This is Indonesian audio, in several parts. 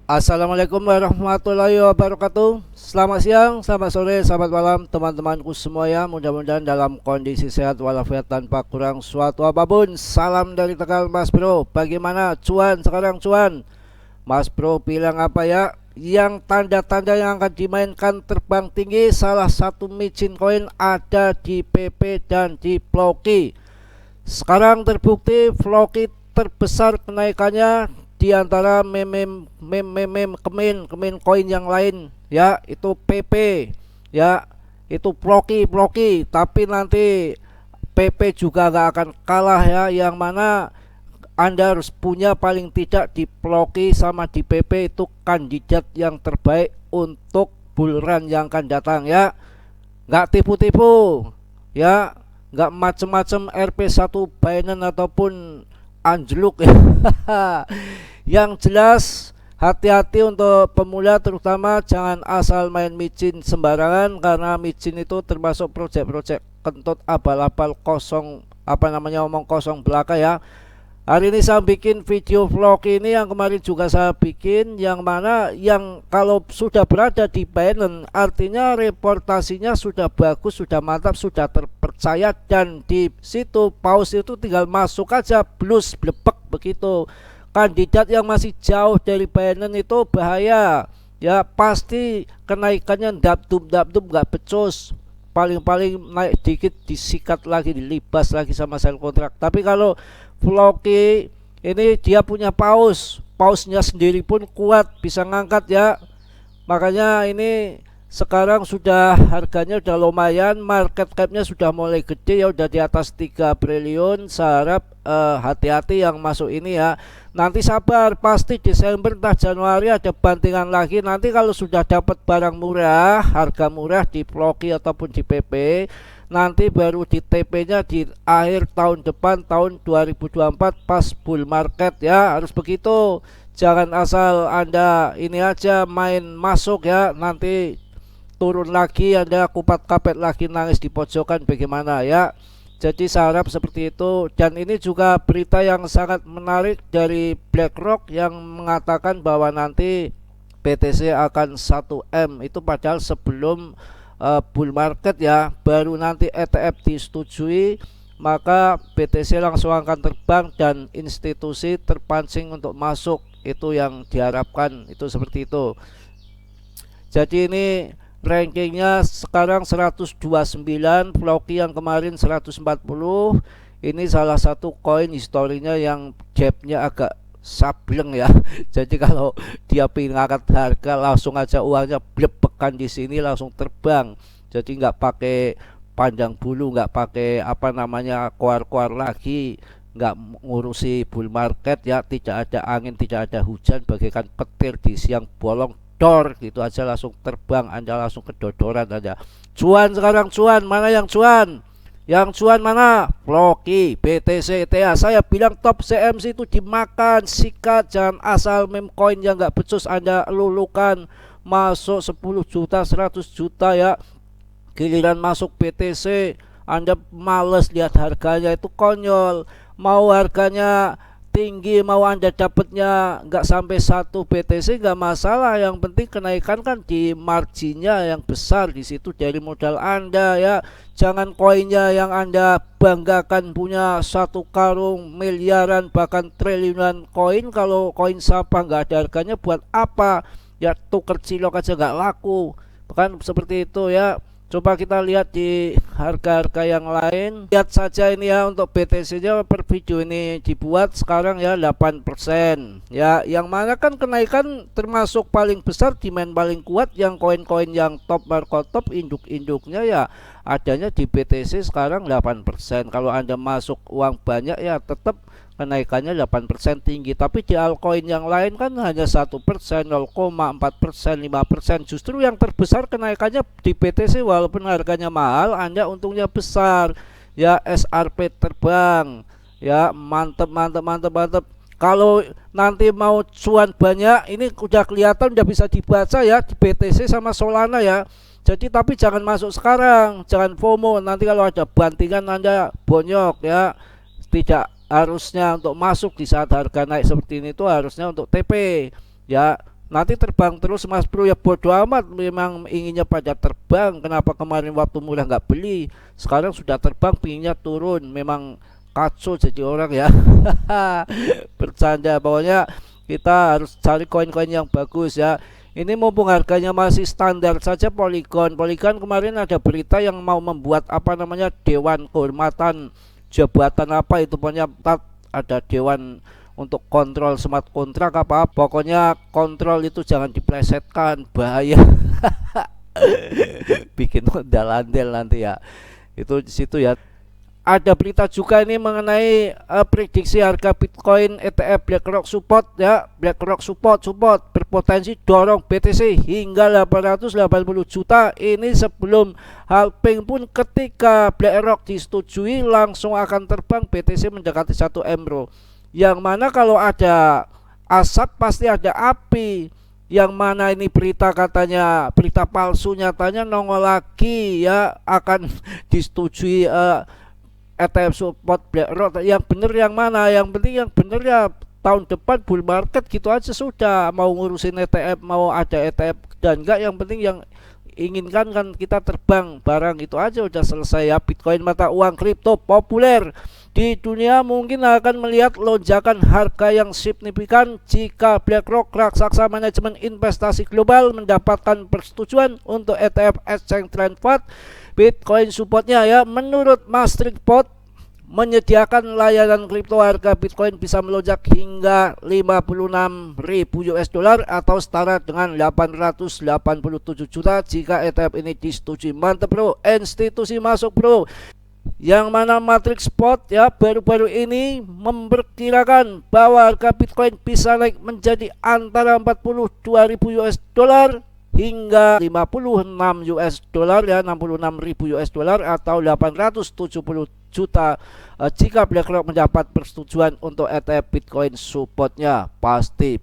Assalamualaikum warahmatullahi wabarakatuh. Selamat siang, selamat sore, selamat malam teman-temanku semua ya. Mudah-mudahan dalam kondisi sehat walafiat tanpa kurang suatu apapun. Salam dari Tegal Mas Bro. Bagaimana cuan sekarang cuan? Mas Bro bilang apa ya? Yang tanda-tanda yang akan dimainkan terbang tinggi salah satu micin koin ada di PP dan di Floki. Sekarang terbukti Floki terbesar kenaikannya di antara meme kemin koin yang lain ya, itu PP ya, itu Floki, tapi nanti PP juga gak akan kalah ya, yang mana Anda harus punya paling tidak di Floki sama di PP itu kandidat yang terbaik untuk bullrun yang akan datang ya. Nggak tipu-tipu ya, nggak macem-macem RP1 Binance ataupun anjlok ya. Yang jelas hati-hati untuk pemula, terutama jangan asal main micin sembarangan, karena micin itu termasuk project-project kentut abal-abal kosong, apa namanya, omong kosong belaka ya. Hari ini saya bikin video vlog ini yang kemarin juga saya bikin, yang mana yang kalau sudah berada di Binance artinya reportasinya sudah bagus, sudah mantap, sudah terpercaya, dan di situ paus itu tinggal masuk aja blus blepek begitu. Kandidat yang masih jauh dari Binance itu bahaya ya, pasti kenaikannya dap-dum nggak becus, paling-paling naik dikit disikat lagi, dilibas lagi sama sell kontrak. Tapi kalau Floki ini dia punya pausnya sendiri pun kuat, bisa ngangkat ya. Makanya ini sekarang sudah harganya udah lumayan, market capnya sudah mulai gede ya, udah di atas 3 triliun. Saya harap hati-hati yang masuk ini ya. Nanti sabar, pasti Desember entah Januari ada bantingan lagi. Nanti kalau sudah dapat barang murah, harga murah di Floki ataupun di PP, nanti baru di TP-nya di akhir tahun depan, tahun 2024 pas bull market ya, harus begitu. Jangan asal Anda ini aja main masuk ya, nanti turun lagi Anda kupat kapet lagi, nangis di pojokan, bagaimana ya. Jadi saya harap seperti itu. Dan ini juga berita yang sangat menarik dari BlackRock yang mengatakan bahwa nanti BTC akan 1M, itu padahal sebelum bull market ya, baru nanti ETF disetujui, maka BTC langsung akan terbang dan institusi terpancing untuk masuk. Itu yang diharapkan, itu seperti itu. Jadi ini rankingnya sekarang 129, Floki yang kemarin 140. Ini salah satu koin historinya yang gapnya agak sableng ya. Jadi kalau dia pengen ngangkat harga, langsung aja uangnya blebekan di sini langsung terbang. Jadi nggak pakai panjang bulu, nggak pakai apa namanya koar-koar lagi, nggak ngurusi bull market ya. Tidak ada angin, tidak ada hujan, bagaikan petir di siang bolong, dor gitu aja langsung terbang. Anda langsung kedodoran aja. Cuan sekarang, cuan mana yang cuan? Yang cuan mana? Floki, BTC, ETH. Saya bilang top CMC itu dimakan, sikat. Jangan asal meme coin yang nggak becus Anda lulukan. Masuk 10 juta, 100 juta ya, giliran masuk BTC Anda males lihat harganya, itu konyol. Mau harganya tinggi, mau Anda dapatnya nggak sampai 1 BTC nggak masalah, yang penting kenaikan kan di marginnya yang besar, di situ dari modal Anda ya. Jangan koinnya yang Anda banggakan punya 1 karung miliaran bahkan triliunan koin, kalau koin sampah nggak ada harganya buat apa ya, tuker cilok aja nggak laku, bukan seperti itu ya. Coba kita lihat di harga-harga yang lain. Lihat saja ini ya, untuk BTC-nya per video ini dibuat sekarang ya 8%. Ya, yang mana kan kenaikan termasuk paling besar, demand paling kuat, yang koin-koin yang top market top, induk-induknya ya adanya di BTC sekarang 8%. Kalau Anda masuk uang banyak ya tetap kenaikannya 8% tinggi, tapi di altcoin yang lain kan hanya 1%, 0,4%, 5%. Justru yang terbesar kenaikannya di BTC, walaupun harganya mahal Anda untungnya besar ya. SRP terbang ya, mantep mantep mantep mantep. Kalau nanti mau cuan banyak, ini udah kelihatan, udah bisa dibaca ya di BTC sama Solana ya. Jadi tapi jangan masuk sekarang, jangan FOMO, nanti kalau ada bantingan Anda bonyok ya. Tidak harusnya untuk masuk di saat harga naik seperti ini, itu harusnya untuk TP ya. nanti terbang terus Mas Bro, ya bodo amat, memang inginnya pada terbang. Kenapa kemarin waktu murah nggak beli, sekarang sudah terbang pinginnya turun, memang kacau jadi orang ya. Bercanda, pokoknya kita harus cari koin-koin yang bagus ya. Ini mumpung harganya masih standar saja. Polygon kemarin ada berita yang mau membuat apa namanya dewan kehormatan jabatan apa itu, pokoknya ada dewan untuk kontrol smart kontrak apa, pokoknya kontrol itu jangan diplesetkan, bahaya. Bikin ondal-andel nanti ya. Itu di situ ya. Ada berita juga ini mengenai prediksi harga Bitcoin ETF BlackRock support ya. BlackRock support berpotensi dorong BTC hingga 880 juta. Ini sebelum halving pun, ketika BlackRock disetujui langsung akan terbang BTC mendekati 1 M bro. Yang mana kalau ada asap pasti ada api. Yang mana ini berita katanya berita palsu, nyatanya nongol lagi ya, akan disetujui ETF support BlackRock. Yang bener yang mana? Yang penting yang bener ya tahun depan bull market gitu aja sudah. Mau ngurusin ETF, mau ada ETF dan enggak, yang penting yang inginkan kan kita terbang barang, itu aja udah selesai ya. Bitcoin mata uang kripto populer di dunia mungkin akan melihat lonjakan harga yang signifikan jika BlackRock, raksasa manajemen investasi global, mendapatkan persetujuan untuk ETF Exchange Trend Fund Bitcoin supportnya ya. Menurut Masterport, menyediakan layanan kripto, harga Bitcoin bisa melonjak hingga 56.000 US dollar atau setara dengan 887 juta jika ETF ini disetujui. Mantap bro, institusi masuk bro. Yang mana Matrix Spot ya baru-baru ini memperkirakan bahwa harga Bitcoin bisa naik menjadi antara 42.000 US dollar hingga 56 US dollar ya, 66.000 US dollar atau 870 juta jika BlackRock mendapat persetujuan untuk ETF Bitcoin supportnya. Pasti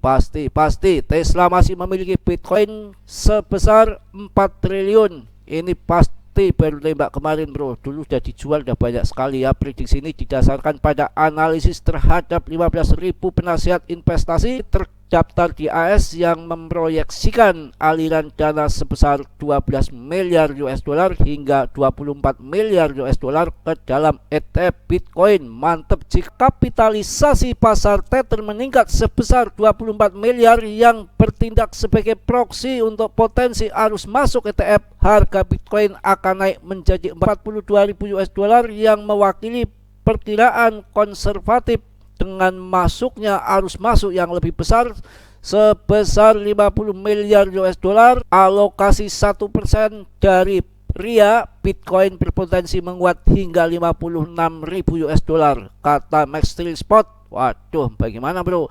Tesla masih memiliki Bitcoin sebesar 4 triliun. Ini pasti baru tembak kemarin bro, dulu sudah dijual udah banyak sekali ya. Prediksi ini didasarkan pada analisis terhadap 15.000 penasihat investasi terdaftar di AS yang memproyeksikan aliran dana sebesar 12 miliar US dollar hingga 24 miliar US dollar ke dalam ETF Bitcoin. Mantep, jika kapitalisasi pasar Tether meningkat sebesar 24 miliar yang bertindak sebagai proksi untuk potensi arus masuk ETF, harga Bitcoin akan naik menjadi 42.000 US dollar yang mewakili perkiraan konservatif dengan masuknya arus masuk yang lebih besar sebesar 50 miliar US dollar. Alokasi 1% dari RIA Bitcoin berpotensi menguat hingga 56.000 US dollar, kata Matrix Spot. Waduh, bagaimana bro?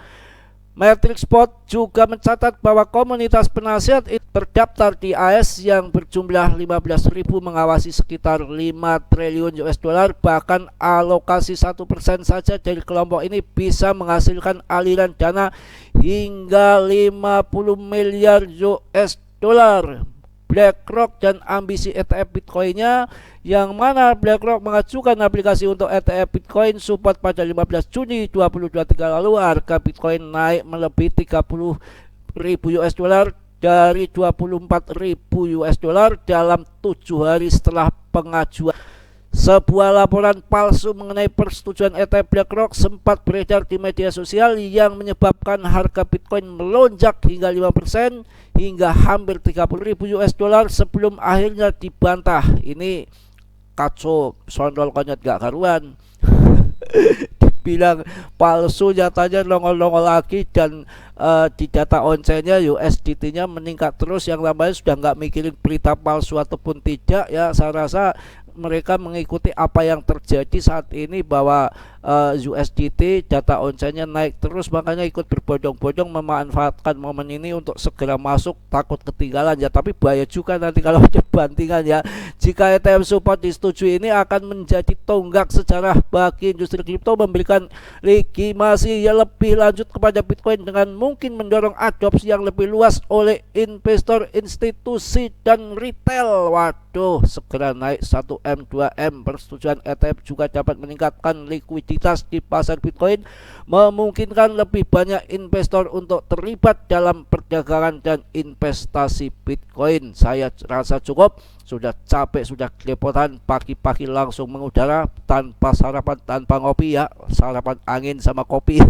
Matrix Spot juga mencatat bahwa komunitas penasihat terdaftar di AS yang berjumlah 15.000 mengawasi sekitar 5 triliun US dollar. Bahkan alokasi 1% saja dari kelompok ini bisa menghasilkan aliran dana hingga 50 miliar US dollar. BlackRock dan ambisi ETF Bitcoinnya, yang mana BlackRock mengajukan aplikasi untuk ETF Bitcoin support pada 15 Juni 2023 lalu. Harga Bitcoin naik melebihi 30.000 US dollar dari 24.000 US dollar dalam 7 hari setelah pengajuan. Sebuah laporan palsu mengenai persetujuan ETF BlackRock sempat beredar di media sosial yang menyebabkan harga Bitcoin melonjak hingga 5% hingga hampir 30.000 US dollar sebelum akhirnya dibantah. Ini kacau, sondol konyet gak karuan. Dibilang palsu, nyatanya nongol-nongol lagi, dan di data on-chainnya USDT-nya meningkat terus. Yang namanya sudah nggak mikirin berita palsu ataupun tidak ya. Saya rasa mereka mengikuti apa yang terjadi saat ini, bahwa USDT data on-chainnya naik terus, makanya ikut berbondong-bondong memanfaatkan momen ini untuk segera masuk, takut ketinggalan ya. Tapi bahaya juga nanti kalau ada bantingan ya. Jika ETF support disetujui, ini akan menjadi tonggak sejarah bagi industri kripto, memberikan legitimasi yang lebih lanjut kepada Bitcoin dengan mungkin mendorong adopsi yang lebih luas oleh investor, institusi, dan retail. Waduh, segera naik 1M 2M. Persetujuan ETF juga dapat meningkatkan likuiditas likuiditas di pasar Bitcoin memungkinkan lebih banyak investor untuk terlibat dalam perdagangan dan investasi Bitcoin. Saya rasa cukup, sudah capek, sudah kelepotan, pagi-pagi langsung mengudara tanpa sarapan, tanpa ngopi ya, sarapan angin sama kopi.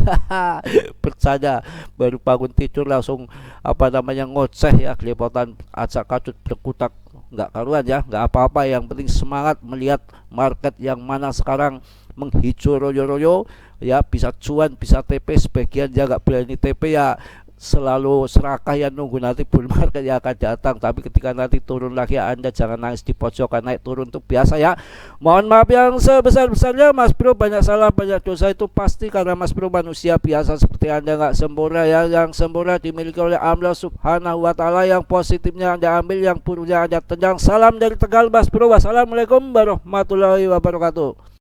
Bercanda, baru bangun tidur langsung ngoceh ya, kelepotan, acak kacut, berkutak, nggak karuan ya, nggak apa-apa. Yang penting semangat melihat market yang mana sekarang menghijau royo-royo ya, bisa cuan, bisa TP. Sebagian ya nggak berani TP ya, selalu serakah ya, nunggu nanti bull market yang akan datang. Tapi ketika nanti turun lagi, Anda jangan nangis di pojokan, naik turun itu biasa ya. Mohon maaf yang sebesar-besarnya, Mas Bro banyak salah, banyak dosa, itu pasti karena Mas Bro manusia biasa seperti Anda, nggak sempurna ya. Yang sempurna dimiliki oleh Allah Subhanahu wa Ta'ala. Yang positifnya Anda ambil, yang buruknya Anda tendang. Salam dari Tegal, Mas Bro. Wassalamualaikum warahmatullahi wabarakatuh.